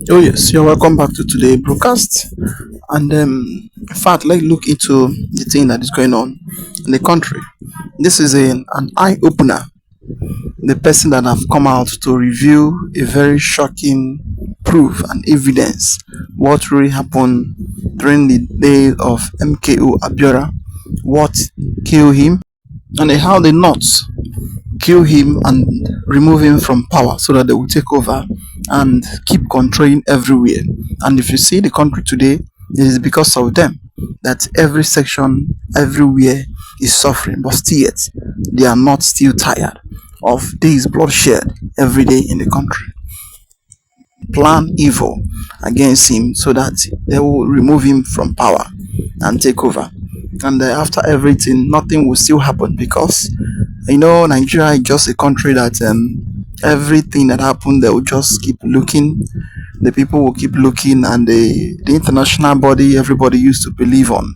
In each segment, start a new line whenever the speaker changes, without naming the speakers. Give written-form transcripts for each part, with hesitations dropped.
Oh yes, you're welcome back to today's broadcast. And in fact, let's look into the thing that is going on in the country. This is an eye opener. The person that have come out to review a very shocking proof and evidence what really happened during the day of MKO Abiora, what killed him, and how the North kill him and remove him from power so that they will take over and keep controlling everywhere. And if you see the country today, it is because of them that every section, everywhere is suffering, but still yet they are not still tired of this bloodshed every day in the country. Plan evil against him so that they will remove him from power and take over. And after everything, nothing will still happen because Nigeria is just a country that everything that happened, they will just keep looking. The people will keep looking, and the international body everybody used to believe on,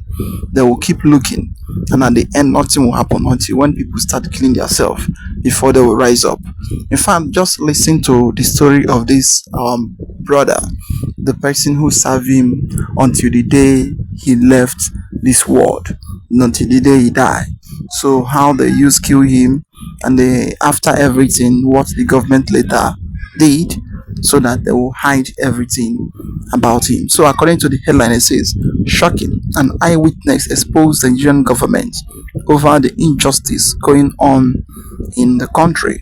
they will keep looking, and at the end, nothing will happen until when people start killing themselves before they will rise up. In fact, just listen to the story of this brother, the person who served him until the day he left this world, until the day he died. So how they used kill him, and they after everything, what the government later did, so that they will hide everything about him. So according to the headline, it says, "Shocking: An eyewitness exposed the Nigerian government over the injustice going on in the country."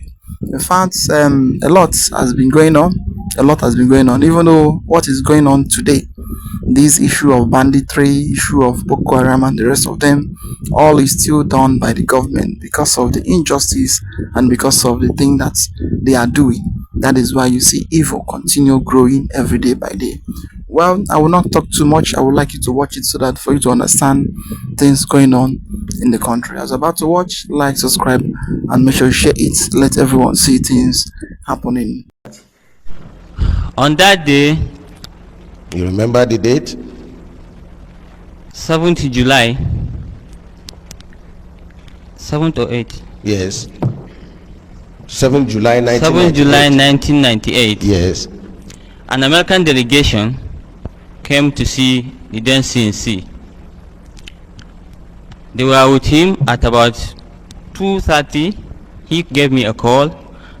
In fact, a lot has been going on. A lot has been going on. Even though what is going on today, this issue of banditry, issue of Boko Haram, and the rest of them, all is still done by the government because of the injustice and because of the thing that they are doing. That is why you see evil continue growing every day by day. Well, I will not talk too much. I would like you to watch it so that for you to understand things going on in the country. As about to watch, like, subscribe, and make sure you share it. Let everyone see things happening.
On that day,
You remember the date?
7th July, 7th or 8th?
Yes. 7th July
7th
1998.
July 1998,
Yes.
an American delegation came to see the then CNC. They were with him at about 2:30. He gave me a call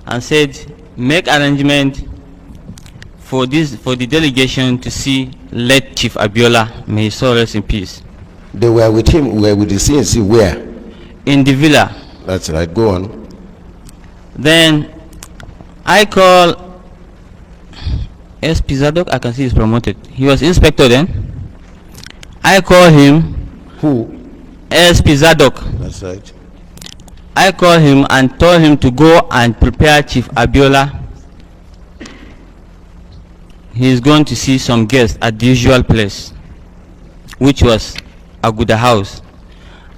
and said, make arrangement for the delegation to see late Chief Abiola, may his soul rest in peace,
They were with him, were with the CNC where?
in the villa.
That's right, go on.
Then I call SP Zadok. I can see he's promoted. He was inspector then. I call him
Who?
SP Zadok.
That's right.
I call him and told him to go and prepare Chief Abiola. He is going to see some guests at the usual place, which was Aguda House.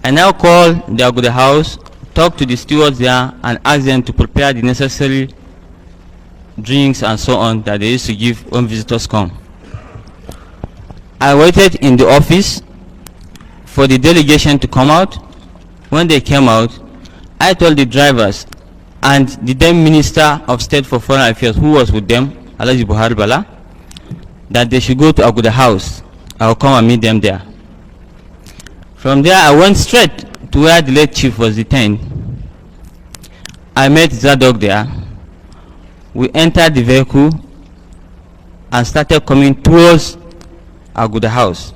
I now call the Aguda House, talk to the stewards there, and ask them to prepare the necessary drinks and so on that they used to give when visitors come. I waited in the office for the delegation to come out. When they came out, I told the drivers and the then Minister of State for Foreign Affairs, who was with them, Alhaji Buhari Bala, that they should go to Aguda House. I will come and meet them there. From there, I went straight to where the late chief was detained. I met Zadok there. We entered the vehicle and started coming towards Aguda House.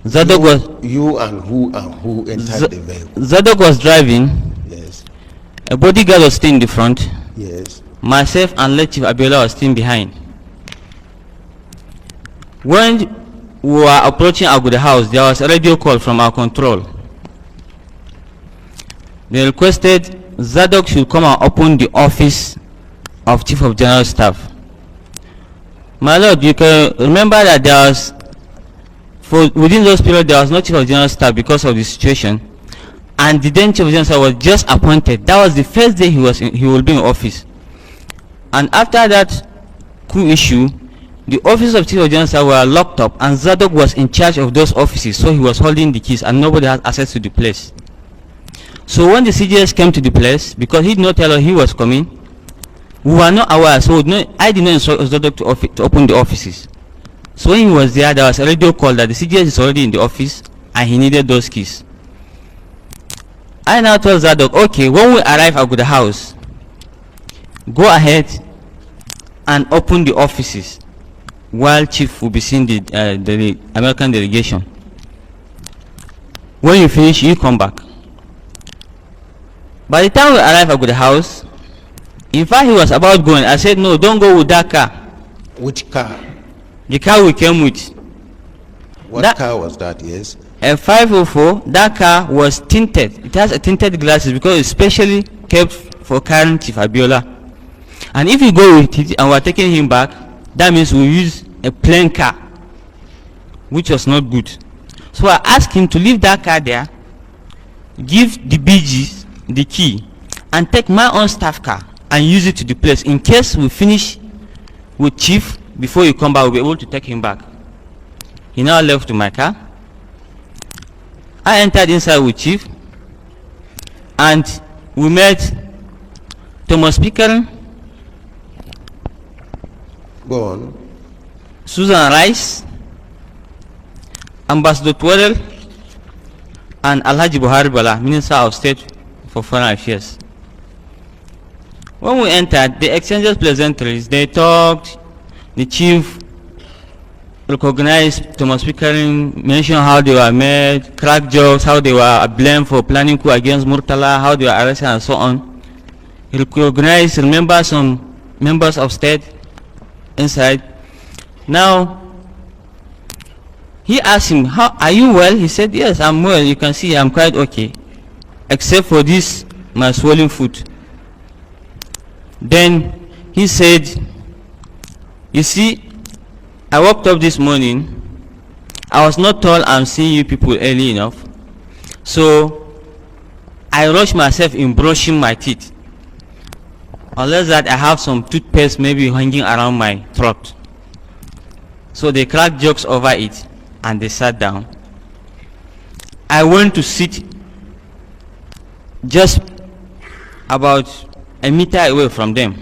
Zadok was
You and who entered the vehicle?
Zadok was driving.
Yes.
A bodyguard was staying in the front.
Yes.
Myself and late Chief Abiola was staying behind. When we were approaching Aguda House, there was a radio call from our control. They requested Zadok should come and open the office of Chief of General Staff. My lord, you can remember that there was, within those periods, there was no Chief of General Staff because of the situation, and the then Chief of General Staff was just appointed. That was the first day he will be in office. And after that coup issue, the office of Chief of General Staff were locked up, and Zadok was in charge of those offices, so he was holding the keys, and nobody had access to the place. So when the CJS came to the place, because he did not tell us he was coming, We were not aware, so I did not instruct to open the offices. So when he was there was a radio call that the CGS is already in the office and he needed those keys. I now told Zadok, okay, when we arrive at the house, go ahead and open the offices while Chief will be seeing the American delegation. When you finish, you come back. By the time we arrive at the house, in fact, he was about going. I said, no, don't go with that car.
Which car?
The car we came with.
What car was that? Yes.
A 504. That car was tinted. It has a tinted glasses because it's specially kept for carrying Chief Abiola. And if you go with it and we're taking him back, that means we use a plain car, which was not good. So I asked him to leave that car there, give the BGs the key, and take my own staff car and use it to the place in case we finish with Chief before you come back. We'll be able to take him back. He now left to my car. I entered inside with Chief and we met Thomas Pickering,
Go on.
Susan Rice, Ambassador Twerel, and Alhaji Buhari Bala, Minister of State for Foreign Affairs. When we entered, they exchanged pleasantries. They talked. The chief recognized Thomas Pickering, mentioned how they were made, crack jokes, how they were blamed for planning coup against Murtala, how they were arrested, and so on. He recognized, remember some members of state inside. Now, he asked him, "How are you well?" He said, "Yes, I'm well. You can see I'm quite okay, except for this, my swollen foot." Then he said, "You see, I woke up this morning. I was not told I'm seeing you people early enough, so I rushed myself in brushing my teeth. Unless that I have some toothpaste maybe hanging around my throat." So they cracked jokes over it and they sat down. I went to sit just about a meter away from them.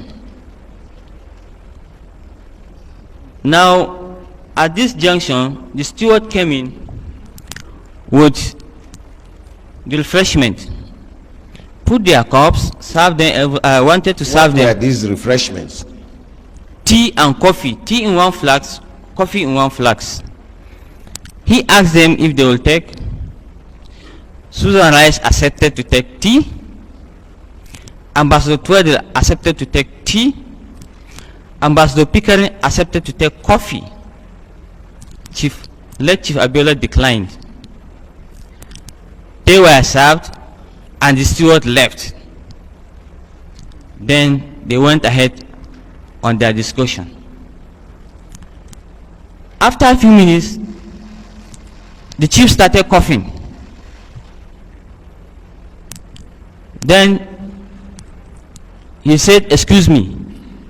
Now, at this junction, the steward came in with the refreshment, put their cups, served them. I wanted to serve
What were
them
these refreshments?
tea and coffee, tea in one flask, coffee in one flask. He asked them if they will take. Susan Rice accepted to take tea. Ambassador Twerel accepted to take tea. Ambassador Pickering accepted to take coffee. Chief Abiola declined. They were served and the steward left. Then they went ahead on their discussion. After a few minutes, the chief started coughing. Then he said, "Excuse me."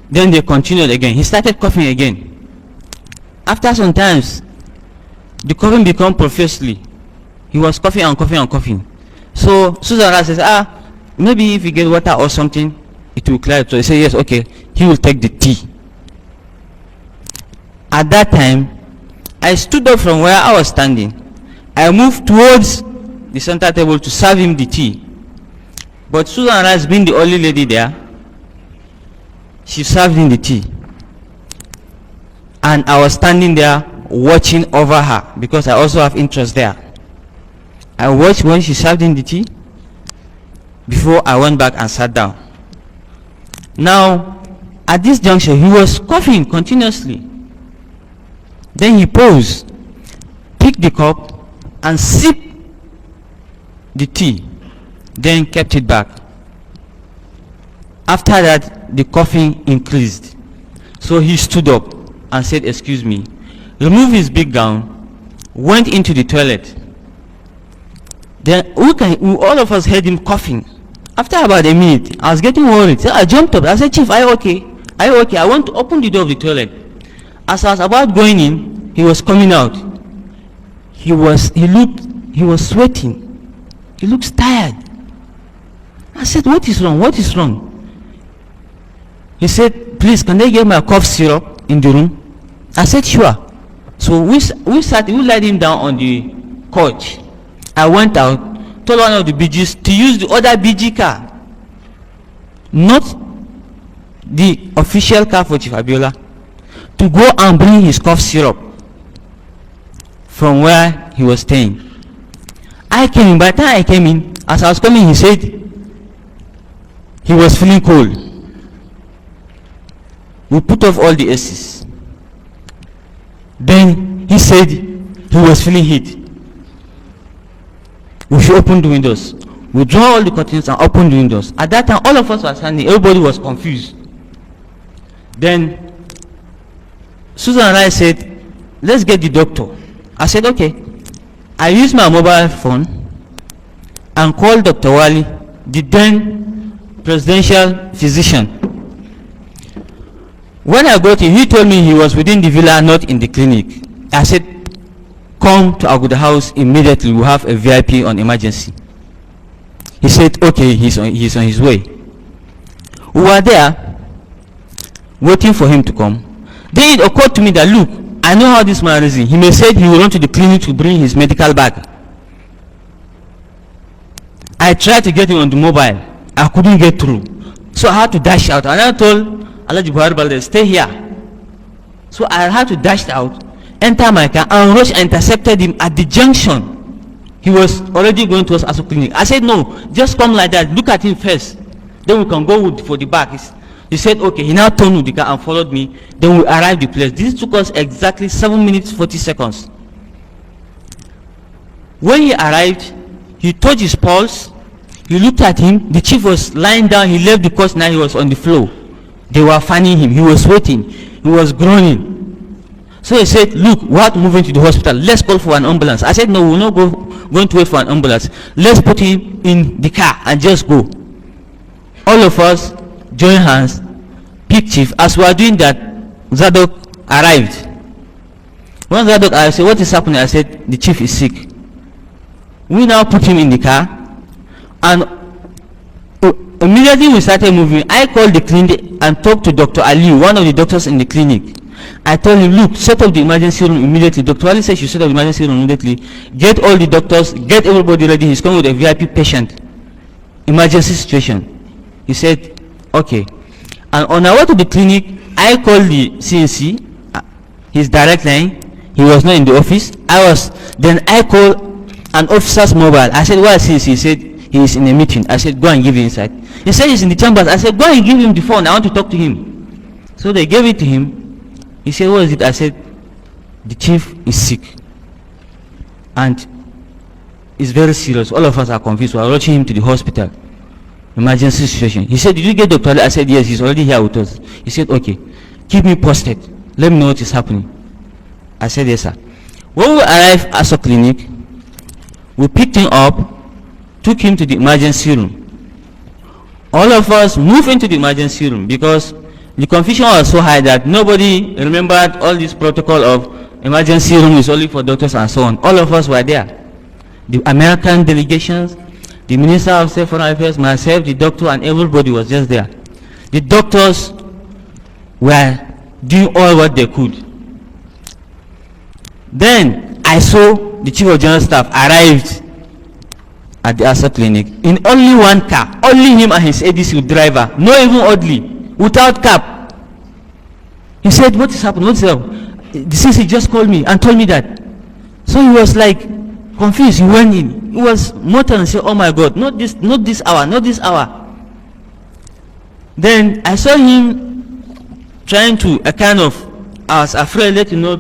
Then they continued again. He started coughing again. After some times, the coughing became profusely. He was coughing and coughing and coughing. So Susan says, maybe if you get water or something, it will clear it. So he said, yes, okay, he will take the tea. At that time, I stood up from where I was standing. I moved towards the center table to serve him the tea. But Susan Rice, being the only lady there, she served him the tea. And I was standing there watching over her because I also have interest there. I watched when she served him the tea before I went back and sat down. Now, at this juncture, he was coughing continuously. Then he paused, picked the cup, and sipped the tea, then kept it back. After that, the coughing increased. So he stood up and said, "Excuse me," removed his big gown, went into the toilet. Then all of us heard him coughing. After about a minute, I was getting worried. So I jumped up. I said, "Chief, are you okay? Are you okay?" I want to open the door of the toilet. As I was about going in, he was coming out. He was sweating. He looks tired. I said, "What is wrong? What is wrong?" He said, please, can they get my cough syrup in the room? I said, sure. So we laid him down on the couch. I went out, told one of the BGs to use the other BG car, not the official car for Chief Abiola, to go and bring his cough syrup from where he was staying. I came in. By the time I came in, as I was coming, he said he was feeling cold. We put off all the ACs. Then he said he was feeling heat. We should open the windows. We draw all the curtains and open the windows. At that time, all of us were standing. Everybody was confused. Then Susan and I said, let's get the doctor. I said, okay. I used my mobile phone and called Dr. Wali, the then presidential physician. When I got him, he told me he was within the villa, not in the clinic. I said, come to Aguda House immediately. We have a VIP on emergency. He said, okay, he's on his way. We were there, waiting for him to come. Then it occurred to me that, look, I know how this man is. He may said he will run to the clinic to bring his medical bag. I tried to get him on the mobile. I couldn't get through. So I had to dash out. And I told Alhaji Buhari Balde, stay here. So I had to dash out, enter my car, and rush and intercepted him at the junction. He was already going towards Aso Clinic. I said, no, just come like that. Look at him first. Then we can go for the back. He said, okay. He now turned with the car and followed me. Then we arrived at the place. This took us exactly 7 minutes, 40 seconds. When he arrived, he touched his pulse. He looked at him. The chief was lying down. He left the course. Now he was on the floor. They were fanning him. He was sweating. He was groaning. So he said, look, we have to move him to the hospital. Let's call for an ambulance. I said, no, we're not going to wait for an ambulance. Let's put him in the car and just go. All of us join hands, pick chief. As we are doing that, Zadok arrived. When Zadok arrived, I said, what is happening? I said, the chief is sick. We now put him in the car, and immediately we started moving. I called the clinic and talked to Dr. Ali, one of the doctors in the clinic. I told him, look, set up the emergency room immediately. Dr. Ali said you set up the emergency room immediately. Get all the doctors, get everybody ready. He's coming with a VIP patient. Emergency situation. He said, okay. And on our way to the clinic, I called the CNC, his direct line. He was not in the office. Then I called an officer's mobile. I said, where is CNC? He said, he is in a meeting. I said, go and give him inside. He said he's in the chambers. I said, go and give him the phone. I want to talk to him. So they gave it to him. He said, what is it? I said, the chief is sick. And it's very serious. All of us are confused. We are rushing him to the hospital. Emergency situation. He said, did you get Dr. Ali? I said, yes, he's already here with us. He said, okay, keep me posted. Let me know what is happening. I said, yes, sir. When we arrived at the clinic, we picked him up, took him to the emergency room. All of us moved into the emergency room because the confusion was so high that nobody remembered all this protocol of emergency room is only for doctors and so on. All of us were there. The American delegations, the Minister of State Foreign Affairs, myself, the doctor, and everybody was just there. The doctors were doing all what they could. Then I saw the Chief of General Staff arrived at the Asa clinic in only one car, only him and his ADC driver, not even oddly, without cap. He said, what is happening? What is happening? The CC just called me and told me that. So he was like confused. He went in. He was mortal and said, oh my God, not this hour, not this hour. Then I saw him trying to I was afraid, let you know,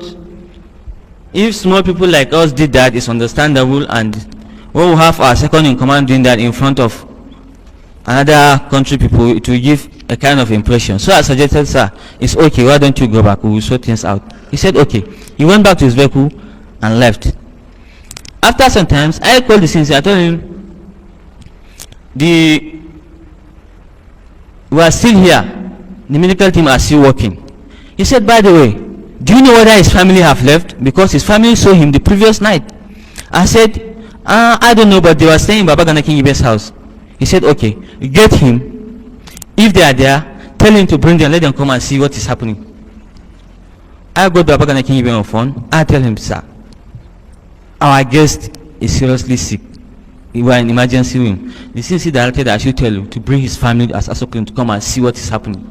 if small people like us did that, it's understandable, and when we have our second in command doing that in front of another country people, it will give a kind of impression. So I suggested, sir, it's okay, why don't you go back, we will sort things out. He said, okay. He went back to his vehicle and left. After some times, I called the sensei. I told him, we are still here, the medical team are still working. He said, by the way, do you know whether his family have left? Because his family saw him the previous night. I said, I don't know, but they were staying in Baba Gana King Ibe's house. He said, okay, get him. If they are there, Tell him to bring them, let them come and see what is happening. I go to Abagana King on phone. I tell him, sir, our guest is seriously sick. We were in emergency room. The CNC directed I should tell you to bring his family as Asokun to come and see what is happening.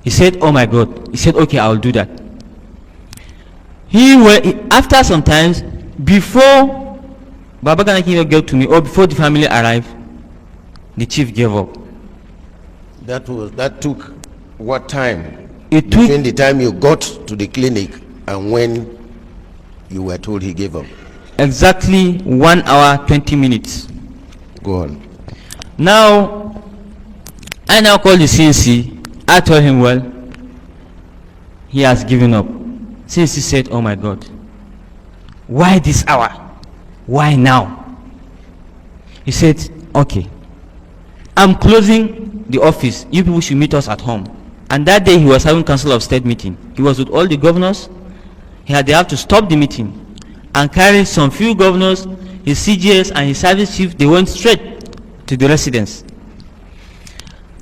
He said, oh my God. He said, okay, I will do that. After some times, before Babagana King got to me, or before the family arrived, the chief gave up.
That took what time?
It
Between the time you got to the clinic and when you were told he gave up?
Exactly 1 hour 20 minutes.
Go on.
Now, I now call the CNC. I told him, well, he has given up. CNC said, oh my God, why this hour? Why now? He said, okay, I'm closing the office. You people should meet us at home. And that day he was having Council of State meeting. He was with all the governors. They have to stop the meeting and carry some few governors, his CGS and his service chief. They went straight to the residence.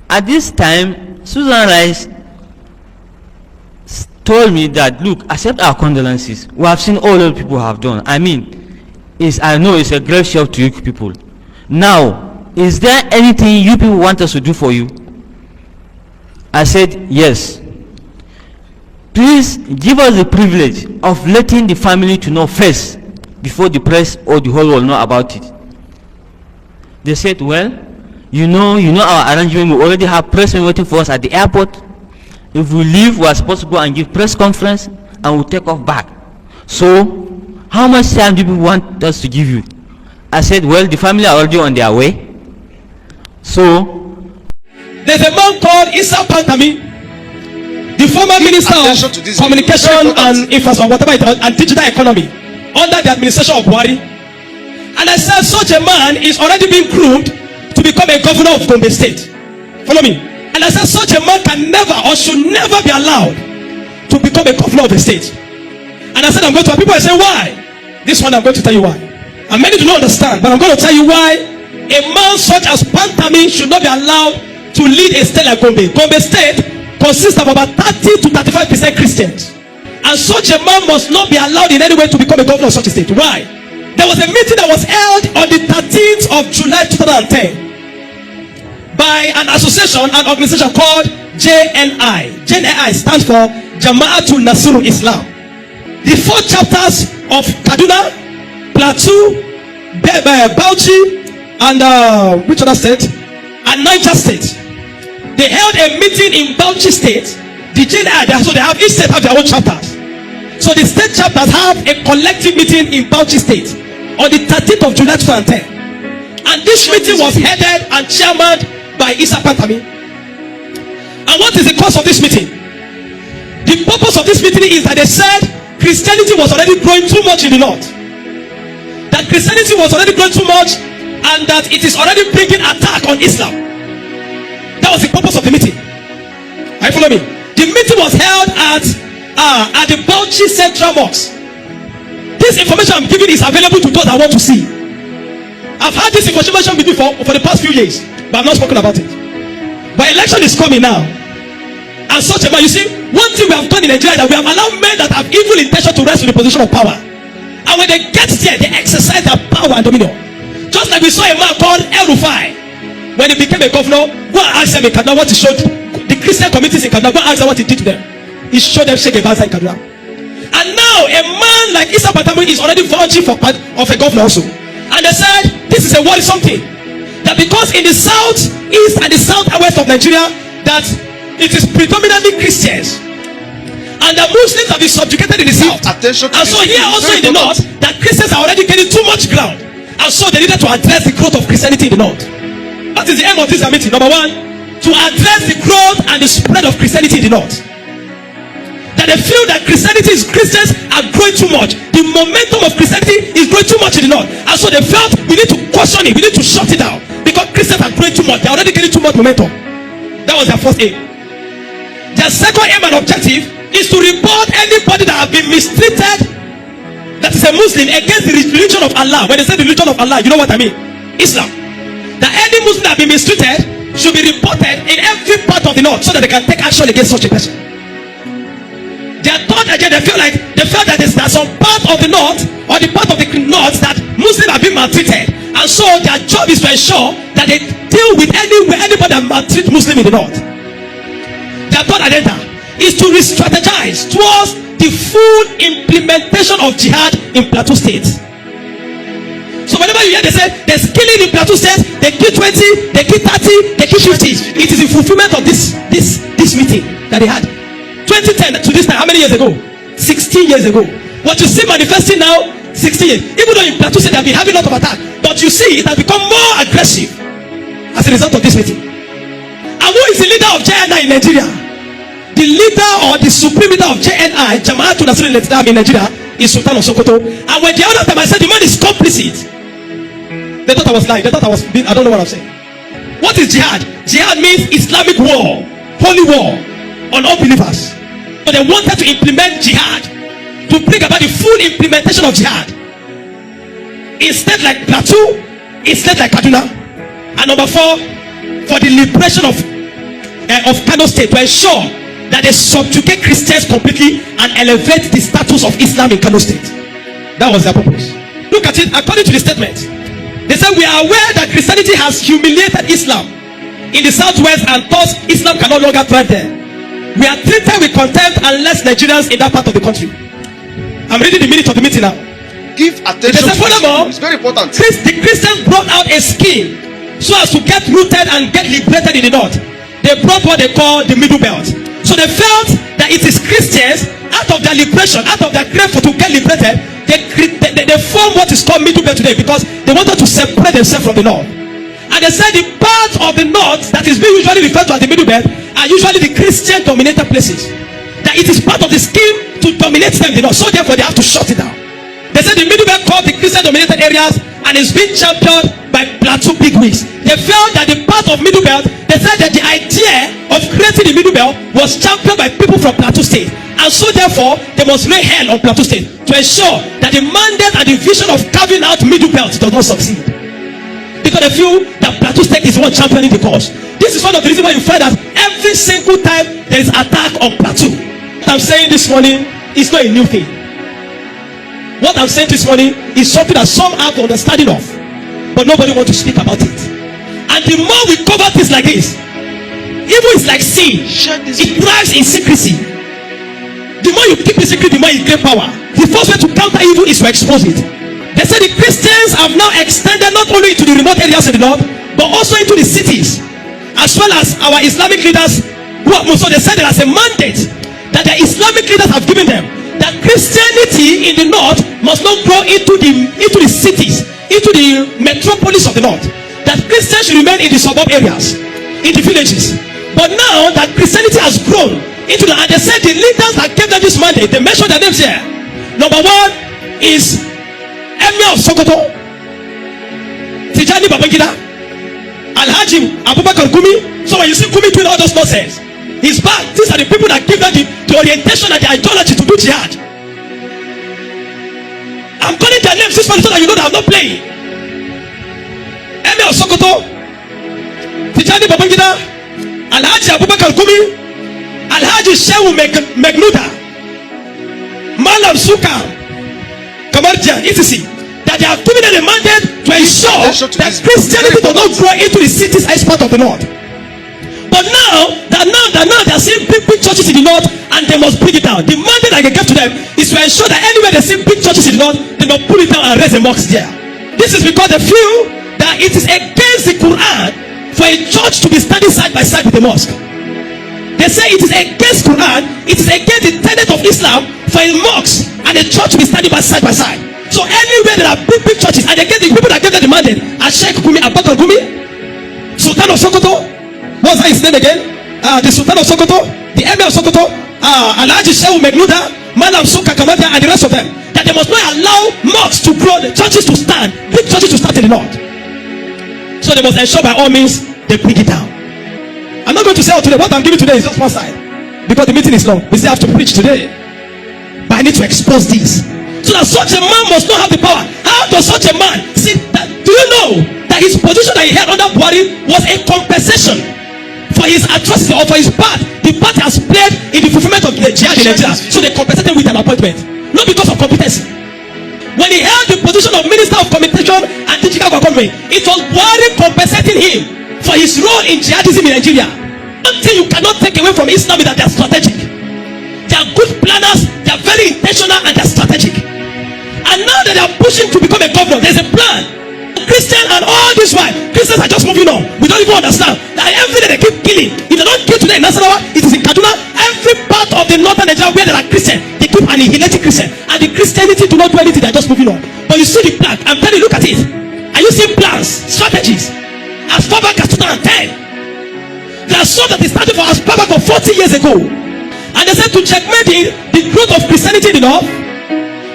At this time, Susan Rice told me that, look, accept our condolences. We have seen all the people have done. I mean, I know it's a great shock to you people. Now, is there anything you people want us to do for you? I said, yes. Please give us the privilege of letting the family to know first before the press or the whole world know about it. They said, well, you know our arrangement. We already have press waiting for us at the airport. If we leave, we are supposed to go and give press conference and we'll take off back. So, how much time do you want us to give you? I said, well, the family are already on their way. So,
there's a man called Issa Pantami, the former minister of communication and infrastructure, whatever it is, and digital economy under the administration of Buhari. And I said such a man is already being groomed to become a governor of Gombe State. Follow me. And I said such a man can never or should never be allowed to become a governor of a state. And I said I'm going to, people say why? This one I'm going to tell you why. And many do not understand, but I'm going to tell you why a man such as Pantami should not be allowed to lead a state like Gombe. Gombe State consists of about 30 to 35% Christians. And such a man must not be allowed in any way to become a governor of such a state. Why? There was a meeting that was held on the 13th of July 2010 by an association, an organization called JNI. JNI stands for Jama'atul Nasrul Islam. The 4 chapters of Kaduna, Plateau, Bauchi, and which other state? And Niger State. They held a meeting in Bauchi State. The JNI, so they have, each state have their own chapters. So the state chapters have a collective meeting in Bauchi State on the 13th of July 2010. And this meeting was headed and chairmaned by Issa Pantami. And what is the cause of this meeting? The purpose of this meeting is that they said Christianity was already growing too much in the north. That Christianity was already growing too much and that it is already bringing attack on Islam. That was the purpose of the meeting. Are you following me? The meeting was held at the Bauchi Central Mosque. This information I'm giving is available to those that want to see. I've had this information with you for the past few years, but I've not spoken about it. But election is coming now. And such a man, you see, one thing we have done in Nigeria is that we have allowed men that have evil intention to rest in the position of power. And when they get there, they exercise their power and dominion. Just like we saw a man called El Rufai. When he became a governor, go and ask them in Kaduna what he showed the Christian communities in Kaduna. Go and ask them what he did to them. He showed them shake a banza in Kaduna. And now a man like Issa Pantami is already vouching for of a governor also. And they said this is a worrisome thing. That because in the south east and the southwest of Nigeria, that it is predominantly Christians. And the Muslims have been subjugated in the south. And so here also in the north, that Christians are already getting too much ground. And so they needed to address the growth of Christianity in the north. That is the aim of this meeting. Number one, to address the growth and the spread of Christianity in the north. That they feel that Christians are growing too much. The momentum of Christianity is growing too much in the north. And so they felt we need to caution it, we need to shut it down. Because Christians are growing too much. They're already getting too much momentum. That was their first aim. Their second aim and objective is to report anybody that have been mistreated, that is a Muslim, against the religion of Allah. When they say the religion of Allah, you know what I mean? Islam. That any Muslim that have been mistreated should be reported in every part of of the north so that they can take action against such a person. Their thought again, they felt that there's some part of the north or the part of the north that Muslims have been maltreated, and so their job is to ensure that they deal with anybody that maltreats Muslims in the north. Their thought agenda is to re-strategize towards the full implementation of jihad in Plateau State. So whenever you hear they say there's killing in Plateau State, they kill 20, they kill 30, they kill 50, it is in fulfillment of this meeting that they had 2010 to this time. How many years ago? 16 years ago. What you see manifesting now, 16 years. Even though in Plateau State they have been having a lot of attack, but you see it has become more aggressive as a result of this meeting. And who is the leader of JNI in Nigeria? The leader or the supreme leader of JNI, Jama'atul Nasrul Islam in Nigeria, is Sultan of Sokoto. And when the other time I said the man is complicit, they thought I was lying. They thought I don't know what I'm saying. What is jihad? Jihad means Islamic war, holy war on unbelievers. So they wanted to implement jihad, to bring about the full implementation of jihad. Instead like Plateau, instead like Kaduna. And number 4, for the liberation of Kano State, to ensure that they subjugate Christians completely and elevate the status of Islam in Kano State. That was their purpose. Look at it according to the statement. They said, we are aware that Christianity has humiliated Islam in the southwest, and thus Islam can no longer thrive there. We are treated with contempt unless Nigerians in that part of the country. I'm reading the minute of the meeting now.
Give attention to
furthermore,
it's very important.
The Christians brought out a scheme so as to get rooted and get liberated in the north. They brought what they call the middle belt. So they felt that it is Christians, out of their liberation, out of their grave to get liberated, they form what is called middle belt today, because they wanted to separate themselves from the north. And they said the part of the north that is being usually referred to as the middle belt are usually the Christian dominated places. That it is part of the scheme to dominate them in the north, so therefore they have to shut it down. They said the middle belt called the Christian dominated areas, and is being championed by Plateau bigwigs. They felt that the part of middle belt, they said that the idea of creating the middle belt was championed by people from Plateau State, and so therefore they must lay hell on Plateau State to ensure that the mandate and the vision of carving out middle belt does not succeed, because they feel that Plateau State is one championing the cause. This is one of the reasons why you find that every single time there is attack on Plateau. What I'm saying this morning is not a new thing. What I'm saying this morning is something that some have understanding of, but nobody wants to speak about it. And the more we cover things like this, evil is like sin. It thrives in secrecy. The more you keep it secret, the more you gain power. The first way to counter evil is to expose it. They say the Christians have now extended not only into the remote areas in the north, but also into the cities, as well as our Islamic leaders who have, so they said there is a mandate that the Islamic leaders have given them, that Christianity in the north must not grow into the cities, into the metropolis of the north. That Christians should remain in the suburb areas, in the villages. But now that Christianity has grown into the, and they said the leaders that gave them this mandate, they mentioned their names here. Number 1 is Emir of Sokoto, Tijani Babangida, Alhaji Abubakar Gumi. So when you see Gumi doing all those nonsense, he's back. These are the people that give them the orientation and the ideology to do jihad. I'm calling their names this morning so that you know that I'm not playing. Emir of Sokoto, Tijani Babangida, Alhaji Abubakar Gumi, Alhaji Shehu Megnuda, Malam Suka, Kamarjan, etc. That they have given them a mandate to ensure that Christianity does not grow into the cities as part of the north. But now they are seeing big churches in the north, and they must bring it down. The mandate I can give to them is to ensure that anywhere they see big churches in the north, they must pull it down and raise a mosque there. This is because they feel that it is against the Quran for a church to be standing side by side with a mosque. They say it is against Quran, it is against the tenet of Islam for a mosque and a church to be standing by side. So anywhere there are big churches, and they get the people that get the mandate are Sheikh Gumi, Abubakar Gumi, Sultan of Sokoto. What's his name again? The Sultan of Sokoto, the Emir of Sokoto, Alhaji Shehu Megnuda, Malam Suka Kamata, and the rest of them. That they must not allow mosques to grow, the churches to stand, big churches to stand in the north. So they must ensure by all means they bring it down. I'm not going to say today. What I'm giving today is just one side, because the meeting is long. We still have to preach today. But I need to expose this, so that such a man must not have the power. How does such a man see that? Do you know that his position that he held under Buhari was a compensation for his atrocity or for his part, the part he has played in the fulfillment of the jihad in Nigeria. So they compensated him with an appointment, not because of competency. When he held the position of Minister of Communication and Digital Government, it was Buhari compensating him for his role in jihadism in Nigeria. One thing you cannot take away from Islam is that they are strategic. They are good planners, they are very intentional, and they are strategic. And now that they are pushing to become a governor, there's a plan. Christian and all this while, Christians are just moving on. We don't even understand that every day they keep killing. If they don't kill today in Nasarawa, it is in Kaduna. Every part of the northern Nigeria where there are Christians, they keep annihilating Christian. And the Christianity do not do anything, they're just moving on. But you see the plan, I'm telling you, look at it. Are you seeing plans, strategies? As far back as 2010, there are some that they started for as far back of 40 years ago. And they said to checkmate the growth of Christianity in the north,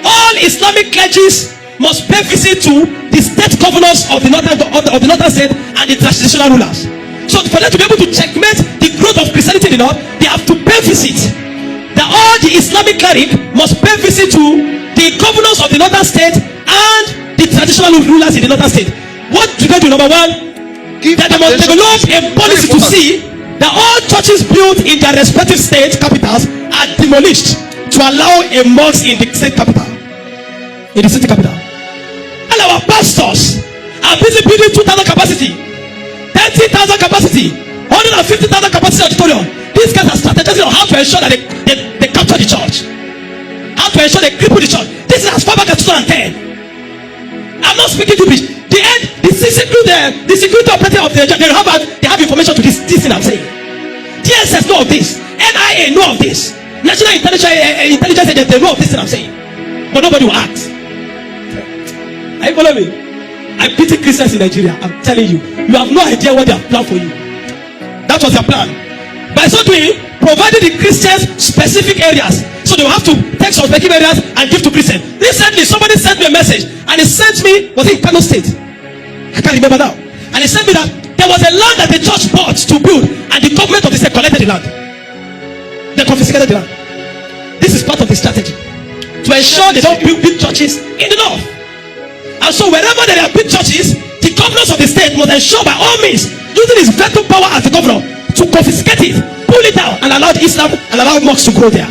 all Islamic clergies must pay visit to the state governors of the northern state and the traditional rulers. So for them to be able to checkmate the growth of Christianity in the north, they have to pay visit. That all the Islamic cleric must pay visit to the governors of the northern state and the traditional rulers in the northern state. What do they do? Number one, that they must develop a policy to see that all churches built in their respective state capitals are demolished to allow a mosque in the state capital, in the city capital. All our pastors are busy building 2,000 capacity, 30,000 capacity, 150,000 capacity auditorium. These guys are strategizing on how to ensure that they capture the church, how to ensure they cripple the church. This is as far back as 2010. I'm not speaking to this. The security operator of the they have information to this thing I'm saying. DSS know of this. NIA know of this. National Intelligence Agency, they know of this thing I'm saying. But nobody will act. Are you following me? I pity Christians in Nigeria. I'm telling you. You have no idea what they have planned for you. That was their plan. By so doing, provided the Christians specific areas. So they will have to take some specific areas and give to Christians. Recently, somebody sent me a message. And he sent me, was it Kano State? I can't remember now. And he sent me that there was a land that the church bought to build. And the government of the state collected the land. They confiscated the land. This is part of the strategy. To ensure they don't build big churches in the north. And so wherever there are big churches, the governors of the state must ensure by all means, using his veto power as the governor, to confiscate it, pull it down, and allow Islam and allow mosques to grow there.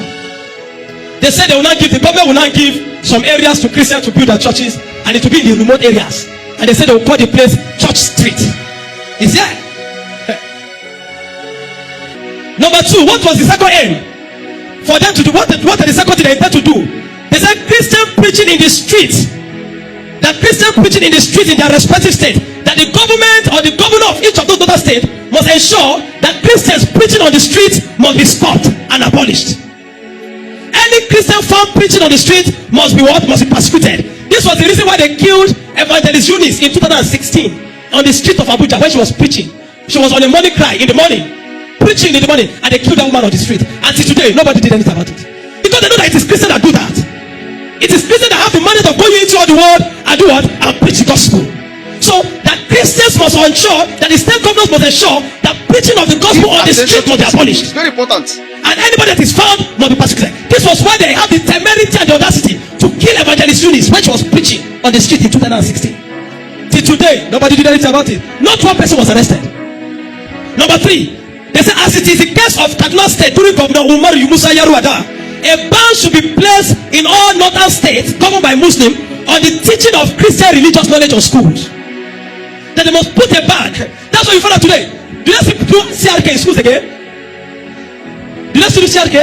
They said the government will not give some areas to Christians to build their churches, and it will be in the remote areas. And they said they will call the place Church Street. Is there? Number two, what was the second aim? For them to do what are the second thing they intend to do? They said Christian preaching in the streets. That Christian preaching in the streets in their respective state. That the government or the governor of each of those other states must ensure that Christians preaching on the streets must be stopped and abolished. Any Christian found preaching on the street must be what? Must be persecuted. This was the reason why they killed Evangelist Eunice in 2016 on the street of Abuja when she was preaching. She was on a morning cry in the morning, preaching in the morning, and they killed that woman on the street. Until today, nobody did anything about it. Because they know that it is Christians that do that. It is Christians that have the mandate of going into all the world and do what? And preach the gospel. So that Christians must ensure, that the state governors must ensure that preaching of the gospel on the street must be abolished.
It's very important.
And anybody that is found must be persecuted. This was why they have the temerity and the audacity to kill Evangelist Eunice when she was preaching on the street in 2016. Till today, nobody did anything about it. Not one person was arrested. Number three, they say as it is the case of Kaduna State during Governor Umar Musa Yaruada, a ban should be placed in all northern states governed by Muslim on the teaching of Christian religious knowledge of schools. That they must put a ban. That's what you found out today. Do you do CRK in schools again? Do you still do CRK?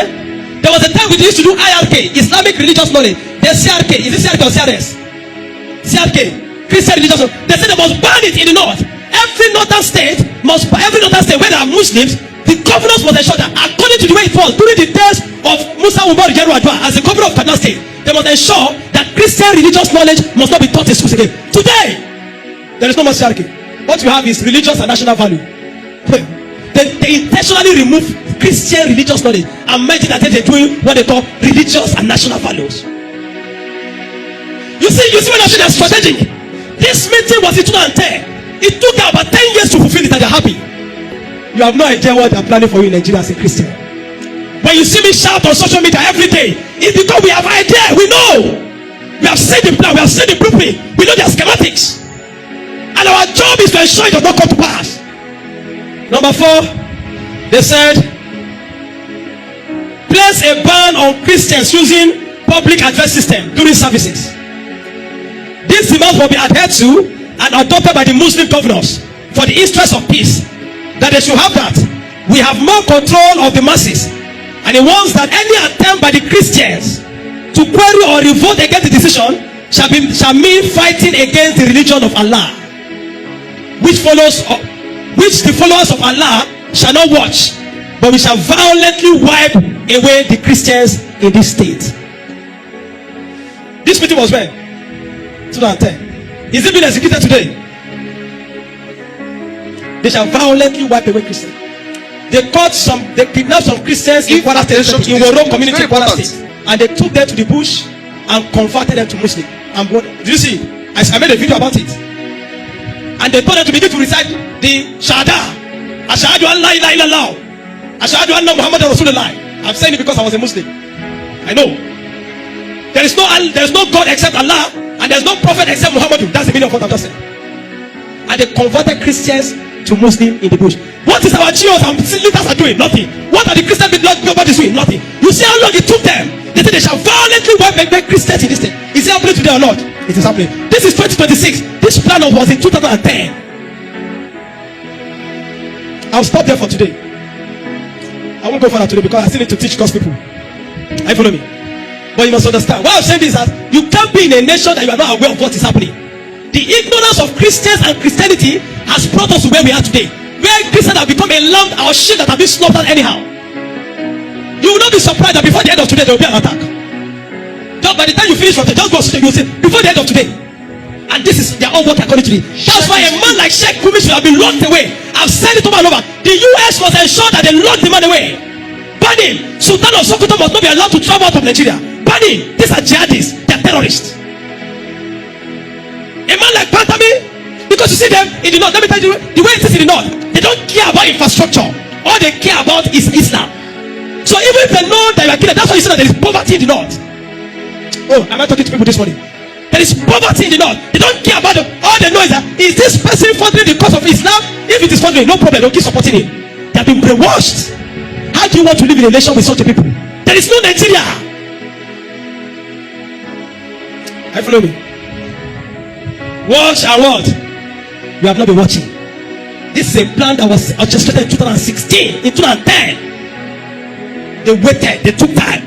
There was a time we used to do IRK, Islamic religious knowledge. There's CRK. Is it CRK or CRS? CRK, Christian religious knowledge. They said they must ban it in the north. Every northern state where there are Muslims, the governors must ensure that according to the way it was during the days of Musa Umar Yaruadua as the governor of Kaduna State, they must ensure that Christian religious knowledge must not be taught in schools again. Today, there is no more CRK. What you have is religious and national value. They intentionally remove Christian religious knowledge and make it that they're doing what they call religious and national values. You see when I say they're strategic. This meeting was in 2010. It took about 10 years to fulfill it and they're happy. You have no idea what they're planning for you in Nigeria as a Christian. When you see me shout on social media every day, it's because we have idea. We know. We have seen the plan. We have seen the blueprint. We know their schematics. And our job is to ensure it does not come to pass. Number four, They said, place a ban on Christians using public address system during services. These demands will be adhered to and adopted by the Muslim governors for the interest of peace, that they should have that. We have more control of the masses, and he wants that any attempt by the Christians to query or revolt against the decision shall mean fighting against the religion of Allah, which the followers of Allah shall not watch, but we shall violently wipe away the Christians in this state. This meeting was when? 2010. Is it being executed today? They shall violently wipe away Christians. They kidnapped some Christians in Kwara State, in Woro community in Kwara State, and they took them to the bush and converted them to Muslim. And did you see? I made a video about it. And they told them to begin to recite the Shahada. Ashhadu an la ilaha illallah. Ashhadu anna Muhammadan Rasulullah. I'm saying it because I was a Muslim. I know. There is no God except Allah, and there is no prophet except Muhammad. That's the meaning of what I'm just saying. And they converted Christians to Muslim in the bush. What is our GOs and leaders are doing? Nothing. What are the Christian bodies doing? Nothing. You see how long it took them? They said they shall violently wipe away Christians in this thing. Is it happening today or not? It is happening. This is 2026. This plan was in 2010. I'll stop there for today. I won't go further today because I still need to teach God's people. Are you follow me? But you must understand. Why I'm saying this is that you can't be in a nation that you are not aware of what is happening. The ignorance of Christians and Christianity has brought us to where we are today, where Christians have become a lamb or sheep that have been slaughtered anyhow. You will not be surprised that before the end of today there will be an attack. Just by the time you finish, just go straight, you will say before the end of today. And this is their own work according to it. That's why a man like Sheikh Gumi should have been locked away. I've said it over and over. The US must ensure that they lock the man away. Ban him. Sultan of Sokoto must not be allowed to travel out of Nigeria. Ban him. These are jihadists. They are terrorists. A man like Pantami, because you see them in the north, let me tell you, the way it is in the north, they don't care about infrastructure. All they care about is Islam. So even if they know that you are killed, that's why you see that there is poverty in the north. Oh, am I talking to people this morning? There is poverty in the north. They don't care about it. All they know is that, is this person funding the cause of Islam? If it is funding, no problem, they'll keep supporting him. They have been brainwashed. How do you want to live in a nation with such a people? There is no Nigeria. I follow me. Watch and what? You have not been watching. This is a plan that was orchestrated in 2016, in 2010. They waited, they took time.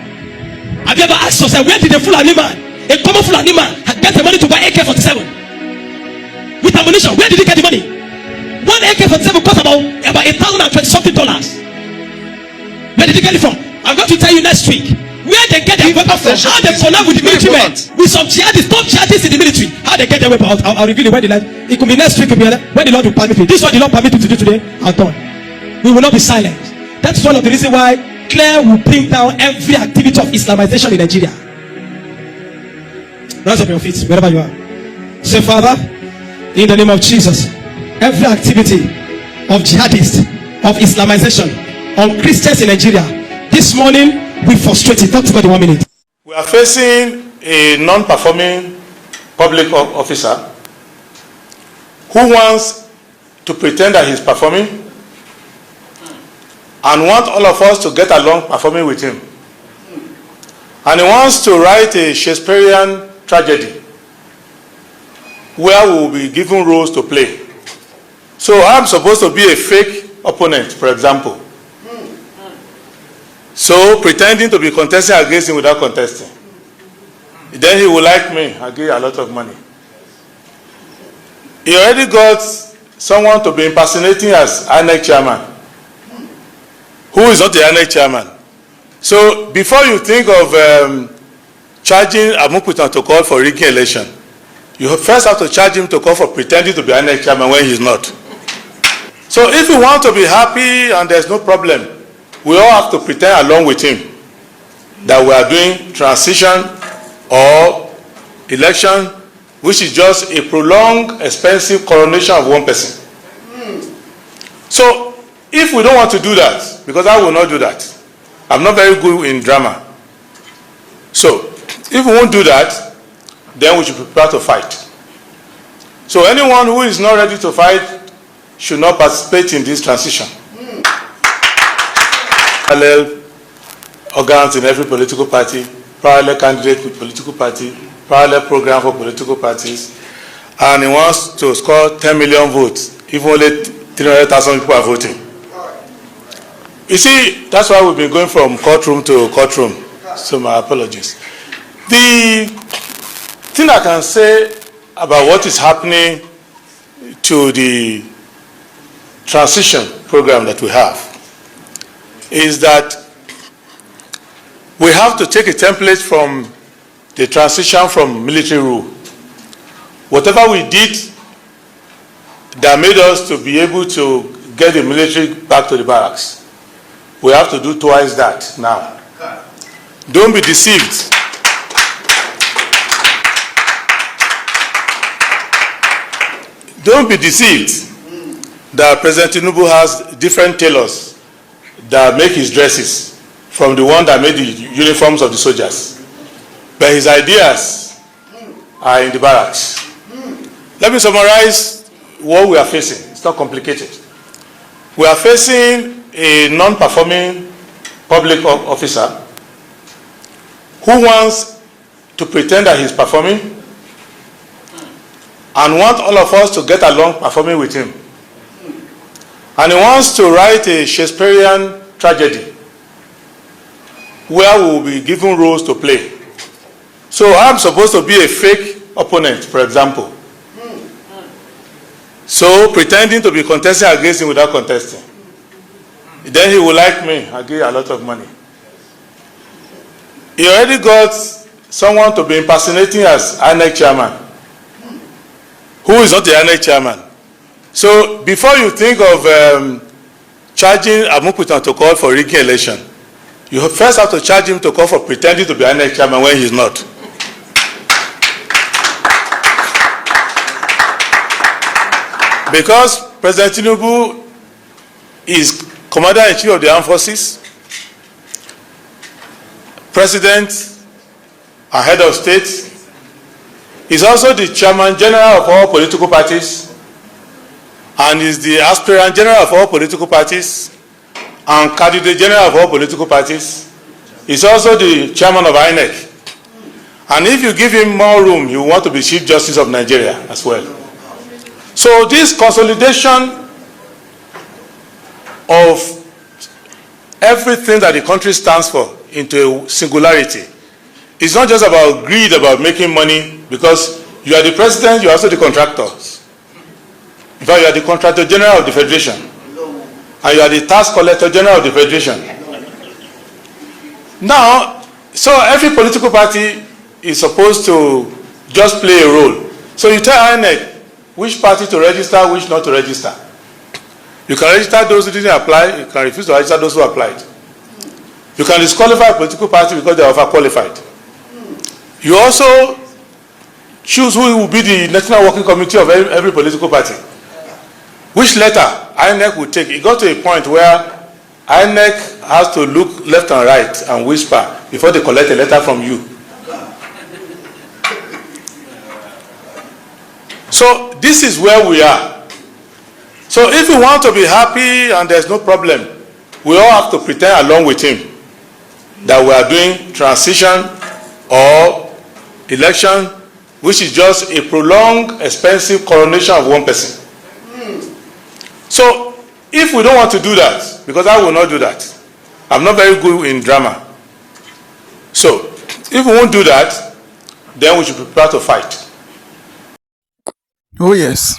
Have you ever asked yourself, where did the Fulani man, a common Fulani man, get the money to buy AK-47 with ammunition? Where did he get the money? One AK-47 cost about $1,020 something. Where did he get it from? I'm going to tell you next week where they get their weapon from, how they connect with the military men, with some jihadists, top jihadists in the military, how they get their weapon. I'll reveal it when the Lord, it could be next week, when the Lord will permit me. This is what the Lord permit me to do today. I'm done. We will not be silent. That's one of the reasons why Claire will bring down every activity of Islamization in Nigeria. Rise up your feet wherever you are. Say, Father, in the name of Jesus, every activity of jihadists, of Islamization on Christians in Nigeria, this morning we frustrate it. Talk to God in 1 minute.
We are facing a non-performing public officer who wants to pretend that he's performing and want all of us to get along performing with him. And he wants to write a Shakespearean tragedy where we will be given roles to play. So I'm supposed to be a fake opponent, for example. So pretending to be contesting against him without contesting. Then he will like me. I'll give you a lot of money. He already got someone to be impersonating as INEC chairman, who is not the INEC chairman. So before you think of charging Amukutan to call for rigging election, you first have to charge him to call for pretending to be INEC chairman when he's not. So if you want to be happy and there's no problem, we all have to pretend along with him that we are doing transition or election, which is just a prolonged, expensive coronation of one person. So if we don't want to do that, because I will not do that, I'm not very good in drama. So if we won't do that, then we should prepare to fight. So anyone who is not ready to fight should not participate in this transition. parallel organs in every political party, parallel candidate with political party, parallel program for political parties, and he wants to score 10 million votes if only 300,000 people are voting. You see, that's why we've been going from courtroom to courtroom. So my apologies. The thing I can say about what is happening to the transition program that we have is that we have to take a template from the transition from military rule. Whatever we did that made us to be able to get the military back to the barracks, we have to do twice that now. Don't be deceived. Don't be deceived that President Tinubu has different tailors that make his dresses from the one that made the uniforms of the soldiers. But his ideas are in the barracks. Let me summarize what we are facing. It's not complicated. We are facing a non-performing public officer who wants to pretend that he's performing and want all of us to get along performing with him. And he wants to write a Shakespearean tragedy where we will be given roles to play. So I'm supposed to be a fake opponent, for example. So pretending to be contesting against him without contesting. Then he will like me. I'll give you a lot of money. He already got someone to be impersonating as INEC chairman, who is not the INEC chairman. So before you think of charging Amukutan to call for rigging election, you first have to charge him to call for pretending to be INEC chairman when he's not. Because President Tinubu is Commander-in-Chief of the Armed Forces, President and Head of State. He's also the Chairman General of all political parties and is the Aspirant General of all political parties and Candidate General of all political parties. He's also the Chairman of INEC. And if you give him more room, he will want to be Chief Justice of Nigeria as well. So this consolidation of everything that the country stands for into a singularity is not just about greed, about making money, because you are the president, you are also the contractors. In fact, you are the contractor general of the federation, and you are the tax collector general of the federation. Now, so every political party is supposed to just play a role. So you tell INEC which party to register, which not to register. You can register those who didn't apply, you can refuse to register those who applied. You can disqualify a political party because they are overqualified. You also choose who will be the National Working Committee of every political party. Which letter INEC will take. It got to a point where INEC has to look left and right and whisper before they collect a letter from you. So this is where we are. So if we want to be happy and there's no problem, we all have to pretend along with him that we are doing transition or election, which is just a prolonged, expensive coronation of one person. So if we don't want to do that, because I will not do that, I'm not very good in drama. So if we won't do that, then we should prepare to fight.
Oh yes,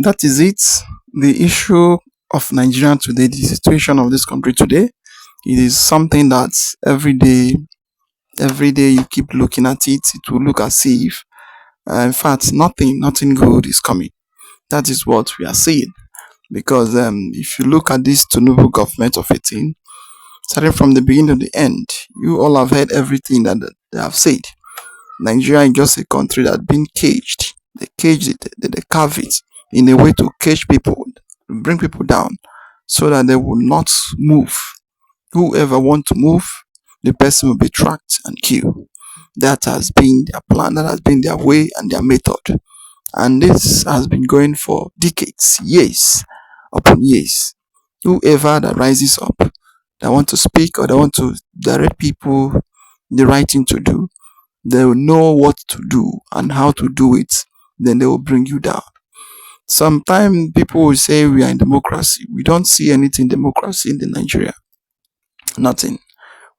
that is it. The issue of Nigeria today, the situation of this country today, it is something that every day you keep looking at it, it will look as if, in fact, nothing good is coming. That is what we are seeing. Because if you look at this Tinubu government of 18, starting from the beginning to the end, you all have heard everything that they have said. Nigeria is just a country that's been caged. They caged it, they carve it in a way to cage people, bring people down, so that they will not move. Whoever want to move, the person will be tracked and killed. That has been their plan, that has been their way and their method. And this has been going for decades, years upon years. Whoever that rises up, that want to speak or they want to direct people the right thing to do, they will know what to do and how to do it. Then they will bring you down. Sometimes people will say we are in democracy. We don't see anything democracy in the Nigeria. Nothing.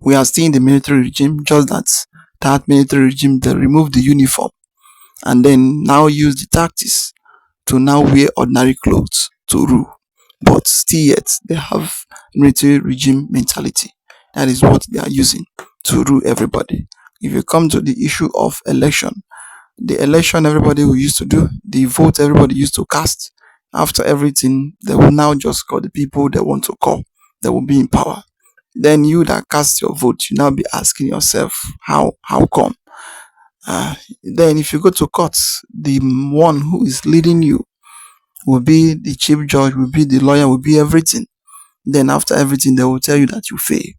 We are still in the military regime, just that military regime, they remove the uniform and then now use the tactics to now wear ordinary clothes to rule. But still yet they have military regime mentality. That is what they are using to rule everybody. If you come to the issue of election, the election everybody will used to do, the vote everybody used to cast, after everything, they will now just call the people they want to call. They will be in power. Then you that cast your vote, you now be asking yourself, how come? Then if you go to court, the one who is leading you will be the chief judge, will be the lawyer, will be everything. Then after everything, they will tell you that you fail.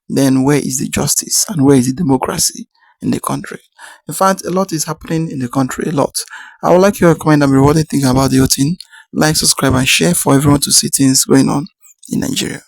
Then where is the justice and where is the democracy in the country? In fact, a lot is happening in the country, a lot. I would like your comment and what you think about the whole thing. Like, subscribe, and share for everyone to see things going on in Nigeria.